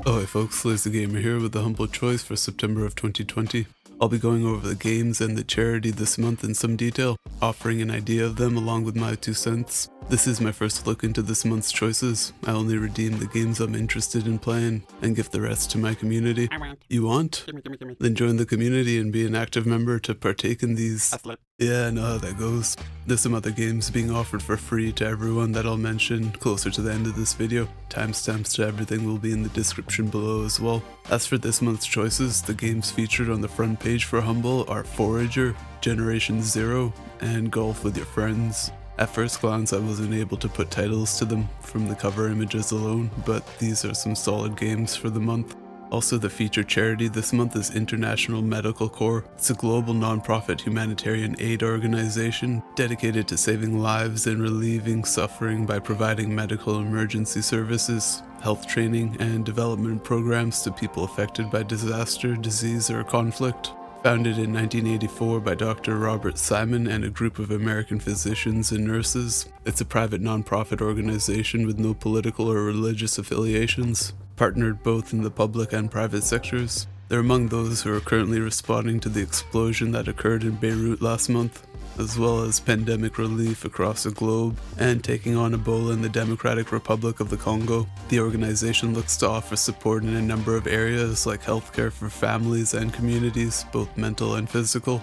Oh hey folks, Lazy Gamer here with the humble choice for September of 2020. I'll be going over the games and the charity this month in some detail, offering an idea of them along with my 2 cents. This is my first look into this month's choices. I only redeem the games I'm interested in playing and give the rest to my community. I want. You want? Gimme. Then join the community and be an active member to partake in these. That's lit. Yeah, I know how that goes. There's some other games being offered for free to everyone that I'll mention closer to the end of this video. Timestamps to everything will be in the description below as well. As for this month's choices, the games featured on the front page for Humble are Forager, Generation Zero, and Golf with Your Friends. At first glance, I wasn't able to put titles to them from the cover images alone, but these are some solid games for the month. Also, the featured charity this month is International Medical Corps. It's a global non-profit humanitarian aid organization dedicated to saving lives and relieving suffering by providing medical emergency services, health training, and development programs to people affected by disaster, disease, or conflict. Founded in 1984 by Dr. Robert Simon and a group of American physicians and nurses, it's a private non-profit organization with no political or religious affiliations, partnered both in the public and private sectors. They're among those who are currently responding to the explosion that occurred in Beirut last month, as well as pandemic relief across the globe and taking on Ebola in the Democratic Republic of the Congo. The organization looks to offer support in a number of areas like healthcare for families and communities, both mental and physical,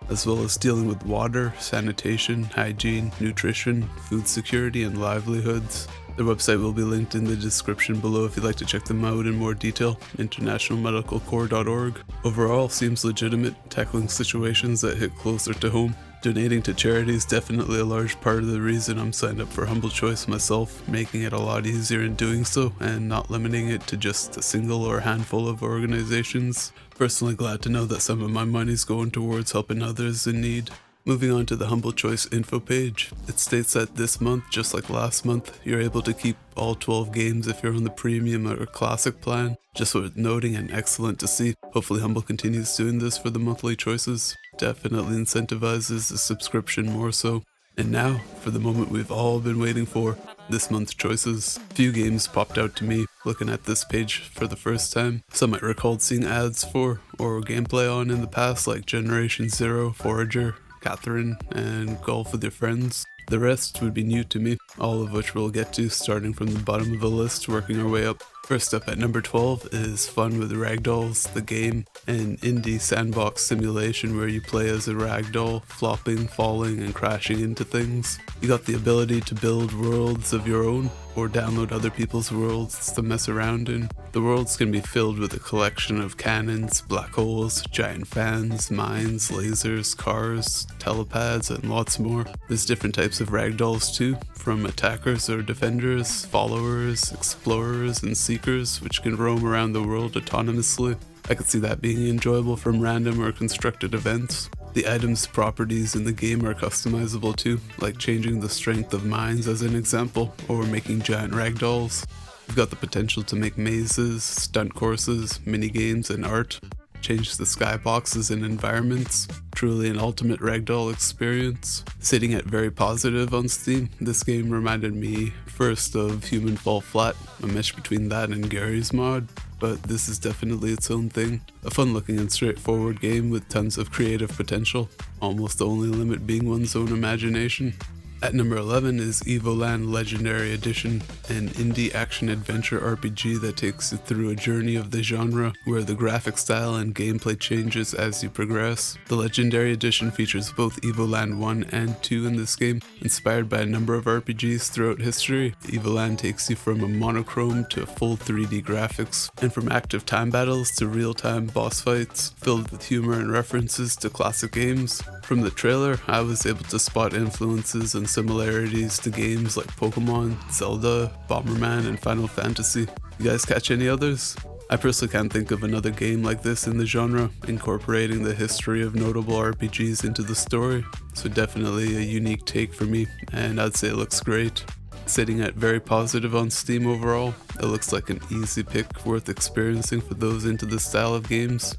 as well as dealing with water, sanitation, hygiene, nutrition, food security, and livelihoods. Their website will be linked in the description below if you'd like to check them out in more detail, internationalmedicalcorps.org. Overall, seems legitimate, tackling situations that hit closer to home. Donating to charity is definitely a large part of the reason I'm signed up for Humble Choice myself, making it a lot easier in doing so and not limiting it to just a single or handful of organizations. Personally glad to know that some of my money's going towards helping others in need. Moving on to the Humble Choice info page, it states that this month, just like last month, you're able to keep all 12 games if you're on the premium or classic plan. Just worth noting and excellent to see. Hopefully Humble continues doing this for the monthly choices. Definitely incentivizes the subscription more so. And now, for the moment we've all been waiting for, this month's choices. Few games popped out to me looking at this page for the first time. Some I recalled seeing ads for or gameplay on in the past, like Generation Zero, Forager, Catherine, and Golf with Your Friends. The rest would be new to me, all of which we'll get to starting from the bottom of the list, working our way up. First up at number 12 is Fun with Ragdolls, the game, an indie sandbox simulation where you play as a ragdoll, flopping, falling, and crashing into things. You got the ability to build worlds of your own, or download other people's worlds to mess around in. The worlds can be filled with a collection of cannons, black holes, giant fans, mines, lasers, cars, telepads, and lots more. There's different types of ragdolls too, from attackers or defenders, followers, explorers, and seekers, which can roam around the world autonomously. I could see that being enjoyable from random or constructed events. The items' properties in the game are customizable too, like changing the strength of mines as an example, or making giant ragdolls. You've got the potential to make mazes, stunt courses, minigames, and art. Change the skyboxes and environments. Truly an ultimate ragdoll experience. Sitting at very positive on Steam, this game reminded me first of Human Fall Flat, a mesh between that and Gary's mod, but this is definitely its own thing. A fun looking and straightforward game with tons of creative potential, almost the only limit being one's own imagination. At number 11 is Evoland Legendary Edition, an indie action-adventure RPG that takes you through a journey of the genre, where the graphic style and gameplay changes as you progress. The Legendary Edition features both Evoland 1 and 2 in this game. Inspired by a number of RPGs throughout history, Evoland takes you from a monochrome to full 3D graphics, and from active time battles to real-time boss fights, filled with humor and references to classic games. From the trailer, I was able to spot influences and similarities to games like Pokemon, Zelda, Bomberman, and Final Fantasy. You guys catch any others? I personally can't think of another game like this in the genre, incorporating the history of notable RPGs into the story, so definitely a unique take for me, and I'd say it looks great. Sitting at very positive on Steam overall, it looks like an easy pick worth experiencing for those into this style of games.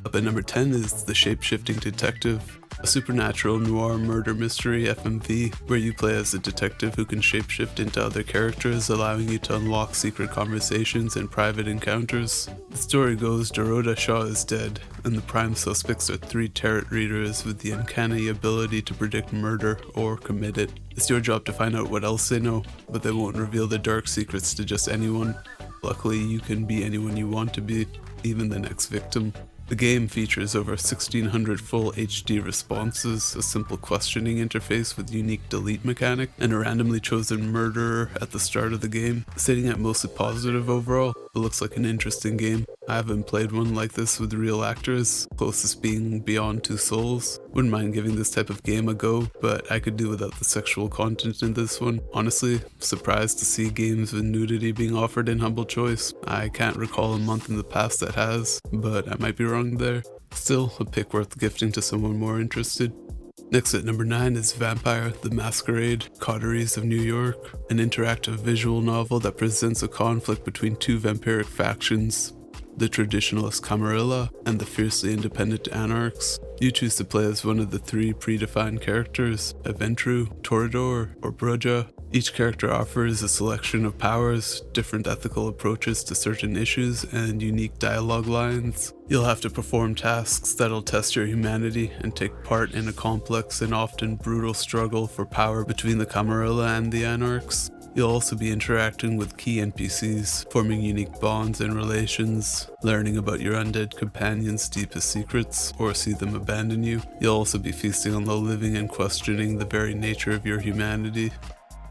Up at number 10 is the Shapeshifting Detective. a supernatural noir murder mystery FMV where you play as a detective who can shapeshift into other characters, allowing you to unlock secret conversations and private encounters. The story goes Dorota Shaw is dead, and the prime suspects are 3 tarot readers with the uncanny ability to predict murder or commit it. It's your job to find out what else they know, but they won't reveal the dark secrets to just anyone. Luckily, you can be anyone you want to be, even the next victim. The game features over 1600 full HD responses, a simple questioning interface with unique delete mechanic, and a randomly chosen murderer at the start of the game. Sitting at mostly positive overall, it looks like an interesting game. I haven't played one like this with real actors, closest being Beyond Two Souls. Wouldn't mind giving this type of game a go, but I could do without the sexual content in this one. Honestly, surprised to see games with nudity being offered in Humble Choice. I can't recall a month in the past that has, but I might be wrong there. Still, a pick worth gifting to someone more interested. Next at number 9 is Vampire: The Masquerade, Coteries of New York, an interactive visual novel that presents a conflict between 2 vampiric factions, the traditionalist Camarilla and the fiercely independent Anarchs. You choose to play as one of the 3 predefined characters, Aventru, Toreador, or Bruja. Each character offers a selection of powers, different ethical approaches to certain issues, and unique dialogue lines. You'll have to perform tasks that'll test your humanity and take part in a complex and often brutal struggle for power between the Camarilla and the Anarchs. You'll also be interacting with key NPCs, forming unique bonds and relations, learning about your undead companions' deepest secrets, or see them abandon you. You'll also be feasting on the living and questioning the very nature of your humanity.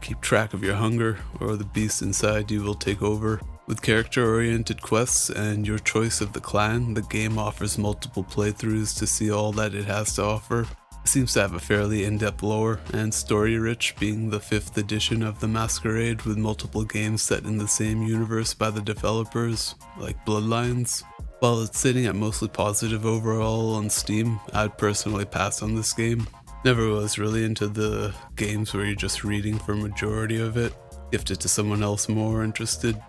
Keep track of your hunger, or the beast inside you will take over. With character-oriented quests and your choice of the clan, the game offers multiple playthroughs to see all that it has to offer. It seems to have a fairly in-depth lore and story-rich, being the 5th edition of The Masquerade, with multiple games set in the same universe by the developers, like Bloodlines. While it's sitting at mostly positive overall on Steam, I'd personally pass on this game. Never was really into the games where you're just reading for a majority of it. Gift it to someone else more interested.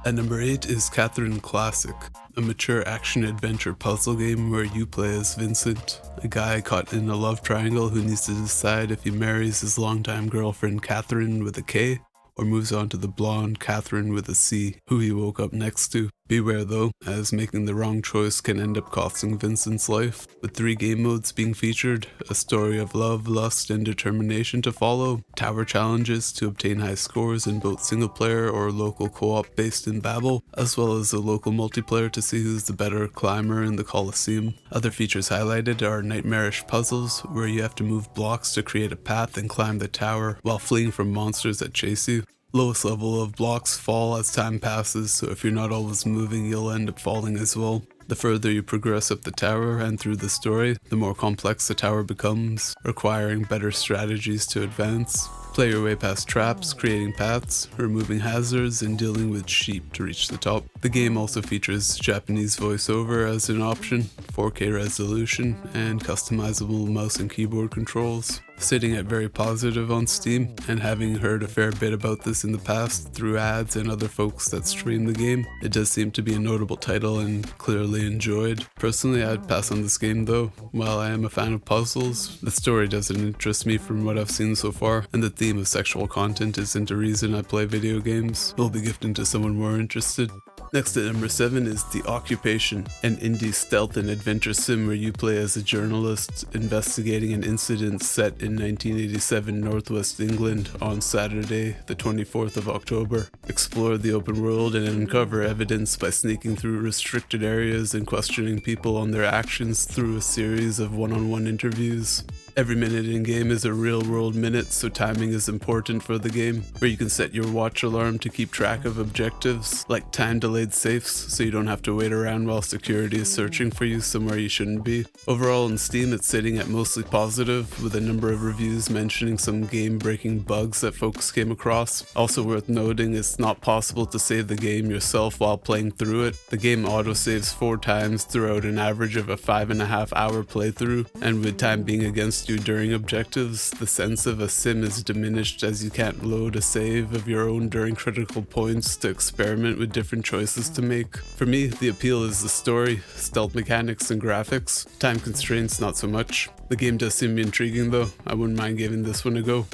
At number 8 is Catherine Classic, a mature action-adventure puzzle game where you play as Vincent, a guy caught in a love triangle who needs to decide if he marries his longtime girlfriend Catherine with a K, or moves on to the blonde Catherine with a C, who he woke up next to. Beware though, as making the wrong choice can end up costing Vincent's life. With 3 game modes being featured, a story of love, lust, and determination to follow, tower challenges to obtain high scores in both single player or local co-op based in Babel, as well as a local multiplayer to see who's the better climber in the Colosseum. Other features highlighted are nightmarish puzzles, where you have to move blocks to create a path and climb the tower while fleeing from monsters that chase you. Lowest level of blocks fall as time passes, so if you're not always moving, you'll end up falling as well. The further you progress up the tower and through the story, the more complex the tower becomes, requiring better strategies to advance. Play your way past traps, creating paths, removing hazards, and dealing with sheep to reach the top. The game also features Japanese voiceover as an option, 4K resolution, and customizable mouse and keyboard controls. Sitting at very positive on Steam, and having heard a fair bit about this in the past through ads and other folks that stream the game, it does seem to be a notable title and clearly enjoyed. Personally, I'd pass on this game though. While I am a fan of puzzles, the story doesn't interest me from what I've seen so far, and the theme of sexual content isn't a reason I play video games. We'll be gifting to someone more interested. Next at number 7 is The Occupation, an indie stealth and adventure sim where you play as a journalist investigating an incident set in 1987 Northwest England on Saturday, the 24th of October. Explore the open world and uncover evidence by sneaking through restricted areas and questioning people on their actions through a series of one-on-one interviews. Every minute in game is a real world minute, so timing is important for the game, where you can set your watch alarm to keep track of objectives, like time delayed safes, so you don't have to wait around while security is searching for you somewhere you shouldn't be. Overall on Steam it's sitting at mostly positive, with a number of reviews mentioning some game breaking bugs that folks came across. Also worth noting, it's not possible to save the game yourself while playing through it. The game autosaves 4 times throughout an average of a 5.5 hour playthrough, and with time being against against you during objectives, the sense of a sim is diminished as you can't load a save of your own during critical points to experiment with different choices to make. For me, the appeal is the story, stealth mechanics, and graphics. Time constraints, not so much. The game does seem intriguing though, I wouldn't mind giving this one a go.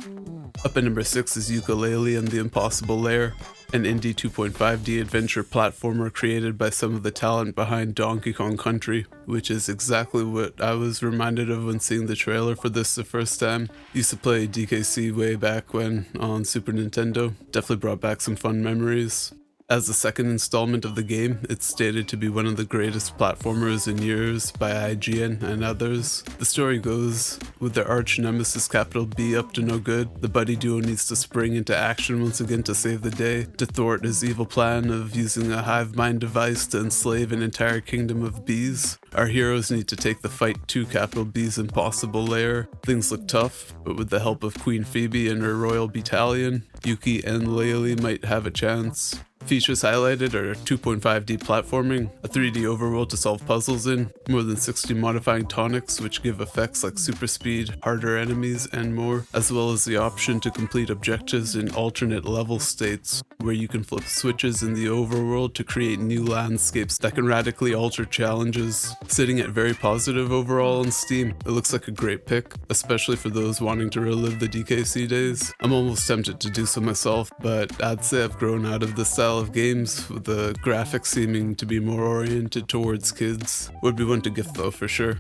Up at number 6 is Yooka-Laylee and the Impossible Lair, an indie 2.5D adventure platformer created by some of the talent behind Donkey Kong Country, which is exactly what I was reminded of when seeing the trailer for this the first time. Used to play DKC way back when on Super Nintendo, definitely brought back some fun memories. As the second installment of the game, it's stated to be one of the greatest platformers in years by IGN and others. The story goes, with their arch nemesis capital B up to no good, the buddy duo needs to spring into action once again to save the day, to thwart his evil plan of using a hive mind device to enslave an entire kingdom of bees. Our heroes need to take the fight to capital B's impossible lair. Things look tough, but with the help of Queen Phoebe and her royal battalion, Yuki and Laylee might have a chance. Features highlighted are 2.5D platforming, a 3D overworld to solve puzzles in, more than 60 modifying tonics which give effects like super speed, harder enemies, and more, as well as the option to complete objectives in alternate level states, where you can flip switches in the overworld to create new landscapes that can radically alter challenges. Sitting at very positive overall on Steam, it looks like a great pick, especially for those wanting to relive the DKC days. I'm almost tempted to do so myself, but I'd say I've grown out of this style of games, with the graphics seeming to be more oriented towards kids. Would be one to gift though, for sure.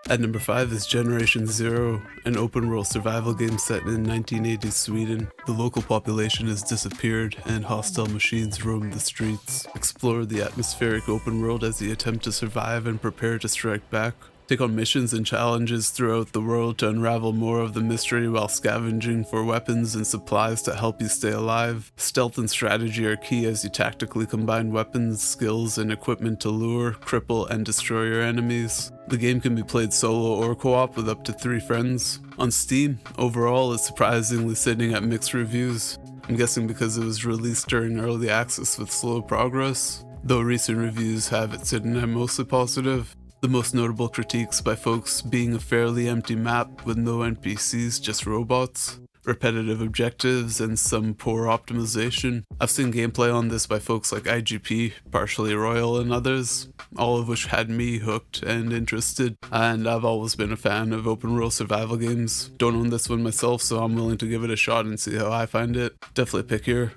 At number 5 is Generation Zero, an open-world survival game set in 1980s Sweden. The local population has disappeared and hostile machines roam the streets. Explore the atmospheric open world as you attempt to survive and prepare to strike back. Take on missions and challenges throughout the world to unravel more of the mystery while scavenging for weapons and supplies to help you stay alive. Stealth and strategy are key as you tactically combine weapons, skills, and equipment to lure, cripple, and destroy your enemies. The game can be played solo or co-op with up to 3 friends. On Steam, overall it's surprisingly sitting at mixed reviews. I'm guessing because it was released during early access with slow progress, though recent reviews have it sitting at mostly positive. The most notable critiques by folks being a fairly empty map with no NPCs, just robots, repetitive objectives, and some poor optimization. I've seen gameplay on this by folks like IGP, Partially Royal, and others, all of which had me hooked and interested, and I've always been a fan of open world survival games. Don't own this one myself, so I'm willing to give it a shot and see how I find it. Definitely a pick here.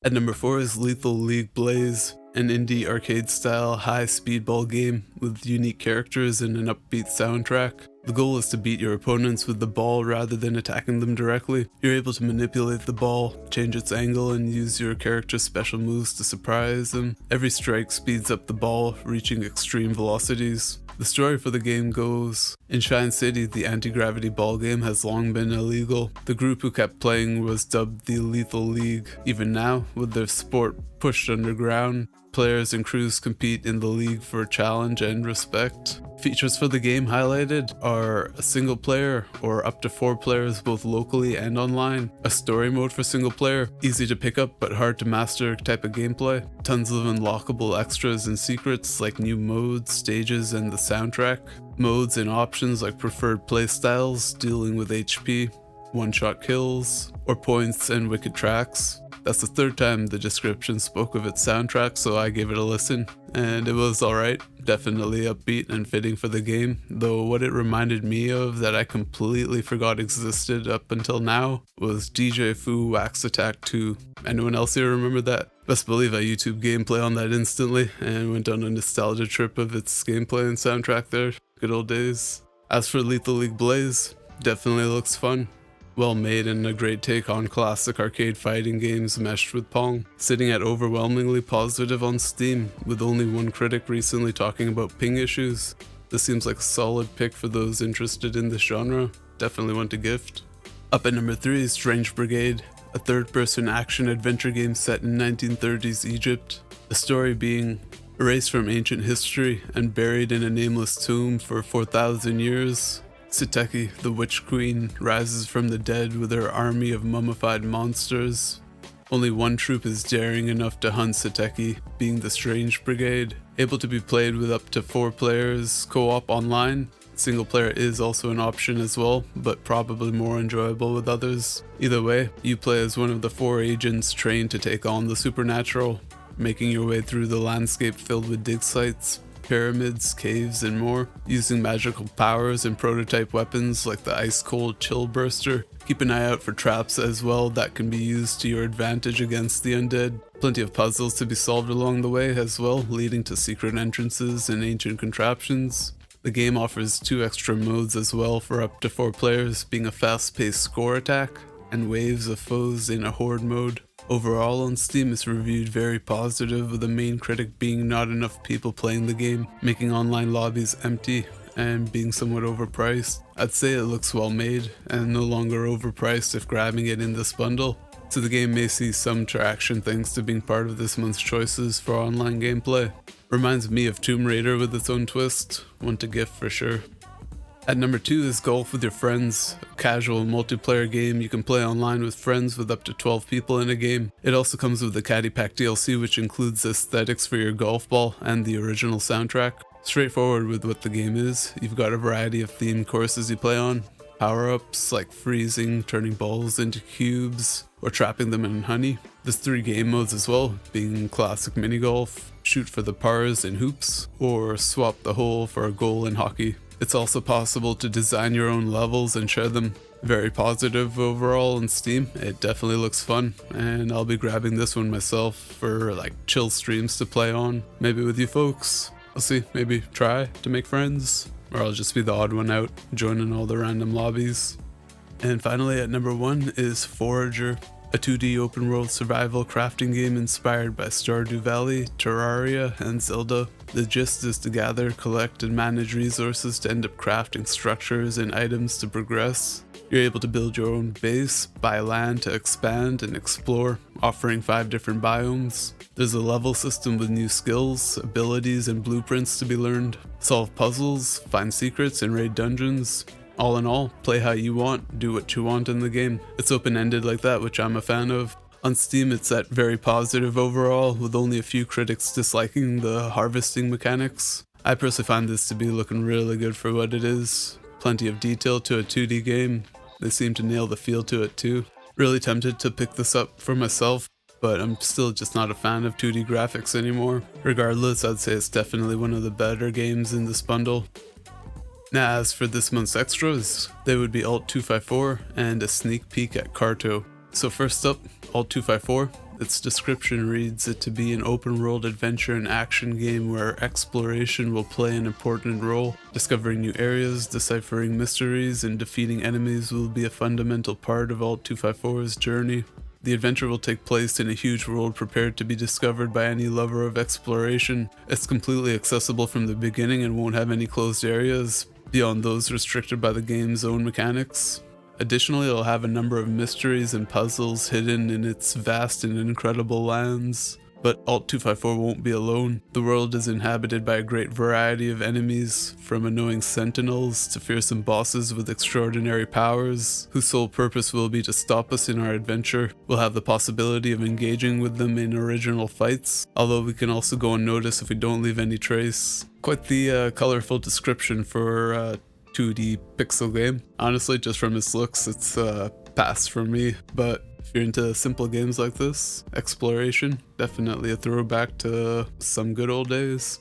At number 4 is Lethal League Blaze, an indie arcade-style high speedball game with unique characters and an upbeat soundtrack. The goal is to beat your opponents with the ball rather than attacking them directly. You're able to manipulate the ball, change its angle, and use your character's special moves to surprise them. Every strike speeds up the ball, reaching extreme velocities. The story for the game goes, in Shine City, the anti-gravity ball game has long been illegal. The group who kept playing was dubbed the Lethal League. Even now, with their sport pushed underground, players and crews compete in the league for challenge and respect. Features for the game highlighted are a single player or up to 4 players both locally and online, a story mode for single player, easy to pick up but hard to master type of gameplay, tons of unlockable extras and secrets like new modes, stages, and the soundtrack, modes and options like preferred playstyles dealing with HP, one-shot kills, or points and wicked tracks. That's the 3rd time the description spoke of its soundtrack, so I gave it a listen, and it was alright. Definitely upbeat and fitting for the game, though what it reminded me of that I completely forgot existed up until now was DJ Fu Wax Attack 2. Anyone else here remember that? Best believe I YouTube gameplay on that instantly and went on a nostalgia trip of its gameplay and soundtrack there. Good old days. As for Lethal League Blaze, definitely looks fun. Well made and a great take on classic arcade fighting games meshed with Pong, sitting at overwhelmingly positive on Steam, with only one critic recently talking about ping issues. This seems like a solid pick for those interested in this genre, definitely one to gift. Up at number 3 is Strange Brigade, a third-person action-adventure game set in 1930s Egypt, the story being erased from ancient history and buried in a nameless tomb for 4,000 years. Seteki, the Witch Queen, rises from the dead with her army of mummified monsters. Only one troop is daring enough to hunt Seteki, being the Strange Brigade. Able to be played with up to 4 players, co-op online. Single player is also an option as well, but probably more enjoyable with others. Either way, you play as one of the 4 agents trained to take on the supernatural, making your way through the landscape filled with dig sites, pyramids, caves, and more, using magical powers and prototype weapons like the ice-cold chill burster. Keep an eye out for traps as well that can be used to your advantage against the undead. Plenty of puzzles to be solved along the way as well, leading to secret entrances and ancient contraptions. The game offers 2 extra modes as well for up to 4 players, being a fast-paced score attack and waves of foes in a horde mode. Overall on Steam it's reviewed very positive, with the main critic being not enough people playing the game, making online lobbies empty and being somewhat overpriced. I'd say it looks well made and no longer overpriced if grabbing it in this bundle, so the game may see some traction thanks to being part of this month's choices for online gameplay. Reminds me of Tomb Raider with its own twist, one to gift for sure. At number 2 is Golf with Your Friends, a casual multiplayer game you can play online with friends with up to 12 people in a game. It also comes with the Caddy Pack DLC, which includes aesthetics for your golf ball and the original soundtrack. Straightforward with what the game is, you've got a variety of themed courses you play on, power-ups like freezing, turning balls into cubes, or trapping them in honey. There's 3 game modes as well, being classic mini golf, shoot for the pars in hoops, or swap the hole for a goal in hockey. It's also possible to design your own levels and share them. Very positive overall on Steam. It definitely looks fun, and I'll be grabbing this one myself for like chill streams to play on, maybe with you folks. I'll see, maybe try to make friends, or I'll just be the odd one out, joining all the random lobbies. And finally at number 1 is Forager, a 2D open world survival crafting game inspired by Stardew Valley, Terraria, and Zelda. The gist is to gather, collect, and manage resources to end up crafting structures and items to progress. You're able to build your own base, buy land to expand and explore, offering 5 different biomes. There's a level system with new skills, abilities, and blueprints to be learned. Solve puzzles, find secrets, and raid dungeons. All in all, play how you want, do what you want in the game. It's open-ended like that, which I'm a fan of. On Steam it's at very positive overall, with only a few critics disliking the harvesting mechanics. I personally find this to be looking really good for what it is. Plenty of detail to a 2D game. They seem to nail the feel to it too. Really tempted to pick this up for myself, but I'm still just not a fan of 2D graphics anymore. Regardless, I'd say it's definitely one of the better games in this bundle. Now as for this month's extras, they would be Alt 254 and a sneak peek at Carto. So first up, Alt 254. Its description reads it to be an open world adventure and action game where exploration will play an important role. Discovering new areas, deciphering mysteries, and defeating enemies will be a fundamental part of Alt 254's journey. The adventure will take place in a huge world prepared to be discovered by any lover of exploration. It's completely accessible from the beginning and won't have any closed areas beyond those restricted by the game's own mechanics. Additionally, it'll have a number of mysteries and puzzles hidden in its vast and incredible lands. But Alt 254 won't be alone. The world is inhabited by a great variety of enemies, from annoying sentinels to fearsome bosses with extraordinary powers, whose sole purpose will be to stop us in our adventure. We'll have the possibility of engaging with them in original fights, although we can also go unnoticed if we don't leave any trace. Quite the colorful description for a 2D pixel game. Honestly, just from its looks, it's a pass from me, but if you're into simple games like this, exploration, definitely a throwback to some good old days.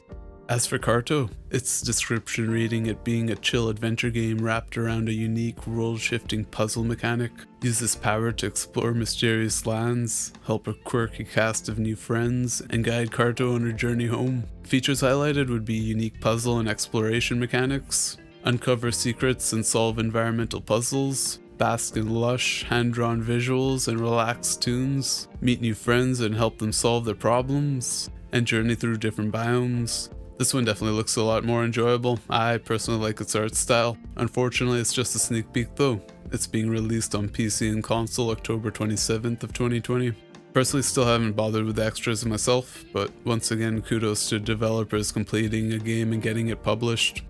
As for Carto, its description reading it being a chill adventure game wrapped around a unique world-shifting puzzle mechanic, uses power to explore mysterious lands, help a quirky cast of new friends, and guide Carto on her journey home. Features highlighted would be unique puzzle and exploration mechanics, uncover secrets and solve environmental puzzles, bask in lush, hand-drawn visuals and relaxed tunes, meet new friends and help them solve their problems, and journey through different biomes. This one definitely looks a lot more enjoyable. I personally like its art style. Unfortunately, it's just a sneak peek though. It's being released on PC and console October 27th of 2020. Personally, still haven't bothered with the extras myself, but once again, kudos to developers completing a game and getting it published.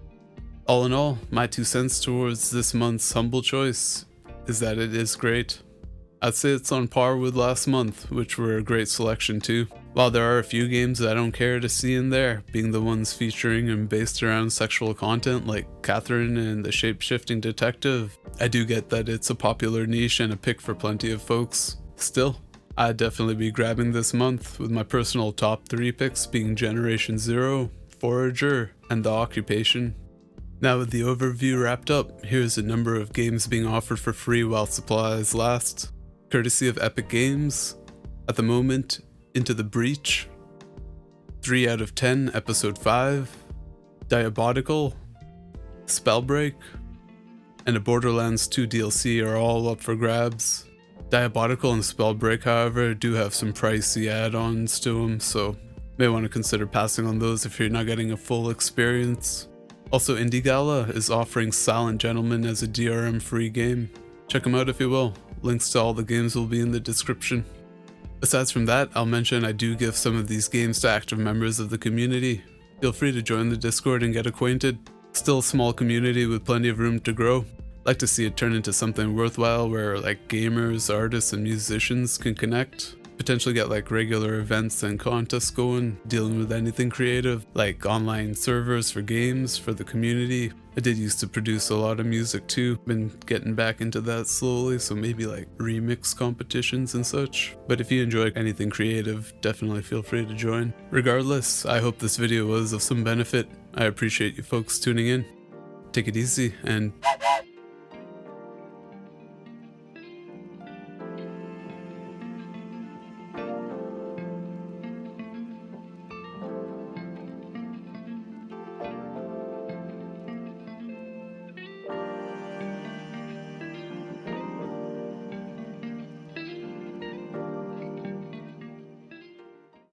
All in all, my 2 cents towards this month's humble choice is that it is great. I'd say it's on par with last month, which were a great selection too. While there are a few games that I don't care to see in there, being the ones featuring and based around sexual content like Catherine and the Shapeshifting Detective, I do get that it's a popular niche and a pick for plenty of folks. Still, I'd definitely be grabbing this month, with my personal top 3 picks being Generation Zero, Forager, and The Occupation. Now with the overview wrapped up, here's a number of games being offered for free while supplies last. Courtesy of Epic Games, at the moment, Into the Breach, 3 out of 10 Episode 5, Diabolical, Spellbreak, and a Borderlands 2 DLC are all up for grabs. Diabolical and Spellbreak, however, do have some pricey add-ons to them, so may want to consider passing on those if you're not getting a full experience. Also, Indie Gala is offering Silent Gentleman as a DRM free game. Check them out if you will. Links to all the games will be in the description. Aside from that, I'll mention I do give some of these games to active members of the community. Feel free to join the Discord and get acquainted. Still a small community with plenty of room to grow. Like to see it turn into something worthwhile where like gamers, artists, and musicians can connect. Potentially get like regular events and contests going, dealing with anything creative, like online servers for games for the community. I did used to produce a lot of music too, been getting back into that slowly, so maybe like remix competitions and such. But if you enjoy anything creative, definitely feel free to join. Regardless, I hope this video was of some benefit. I appreciate you folks tuning in. Take it easy and